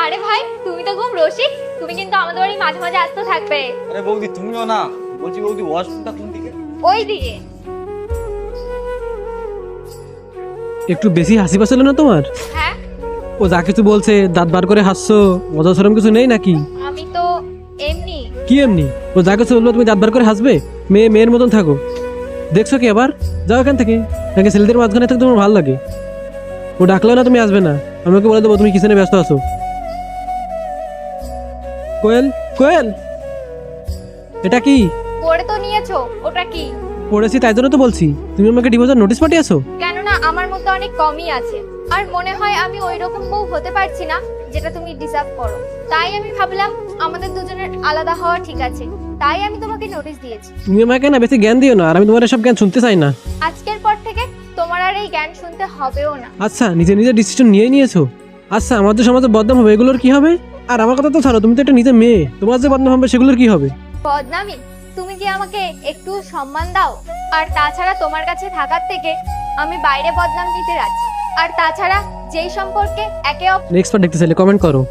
আরে ভাই তুমি তো খুব রসিক, তুমি কিন্তু আমাদের বাড়ি মাঝে মাঝে আসতে থাকবে। আরে বৌদি তুমিও না, বলছি বৌদি ওয়াশরুমটা কোন দিকে? ওই দিকে। একটু বেশি হাসি পাচ্ছিল না তোমার? হ্যাঁ ও যা কিছু বলছে দাঁত বার করে হাসছো, মজা সরম কিছু নেই নাকি? আমি তো এমনি। কি এমনি? ও যা কিছু বললো তুমি দাঁত বার করে হাসবে? মেয়ের মতন থাকো। দেখছো কি আবার? যাও এখান থেকে, নাকি ছেলেদের মাঝখানে থাকতে তোমার ভালো লাগে? ও ডাকলেও না তুমি আসবে না, আমাকে বলে দেবো তুমি কিচেনে ব্যস্ত আছো। কোয়েল, কোয়েল, এটা কি? পড়ে তো নিয়েছো, ওটা কি? পড়েছি তাই জন্য তো বলছি, তুমি আমাকে ডিভোর্সের নোটিশ পাঠিয়েছো? কেননা আমার মধ্যে অনেক কমই আছে, আর মনে হয় আমি ওই রকম বউ হতে পারছি না যেটা তুমি ডিজার্ভ করো। তাই আমি ভাবলাম আমাদের দুজনের আলাদা হওয়া ঠিক আছে, তাই আমি তোমাকে নোটিশ দিয়েছি। তুমি আমাকে না বেশি জ্ঞান দিও না, আর আমি তোমার এসব জ্ঞান শুনতে চাই না। আজকের পর থেকে তোমার আর এই জ্ঞান শুনতে হবেও না। আচ্ছা, নিজে নিজে ডিসিশন নিয়ে নিয়েছো। আচ্ছা, আমাদের সমাজে বদনাম হবে, এগুলোর কি হবে? আর আমার কথা তো ছাড়ো, তুমি তো একটা নিজে মেয়ে, তোমার যে বদনাম হবে সেগুলোর কি হবে? বদনামি? তুমি কি আমাকে একটু সম্মান দাও? আর তাছাড়া তোমার কাছে থাকার থেকে আমি বাইরে বদনাম দিতে রাজি। আর তাছাড়া যেই সম্পর্কে একে অপর নেক্সট পার্ট দেখতে চাইলে কমেন্ট করো।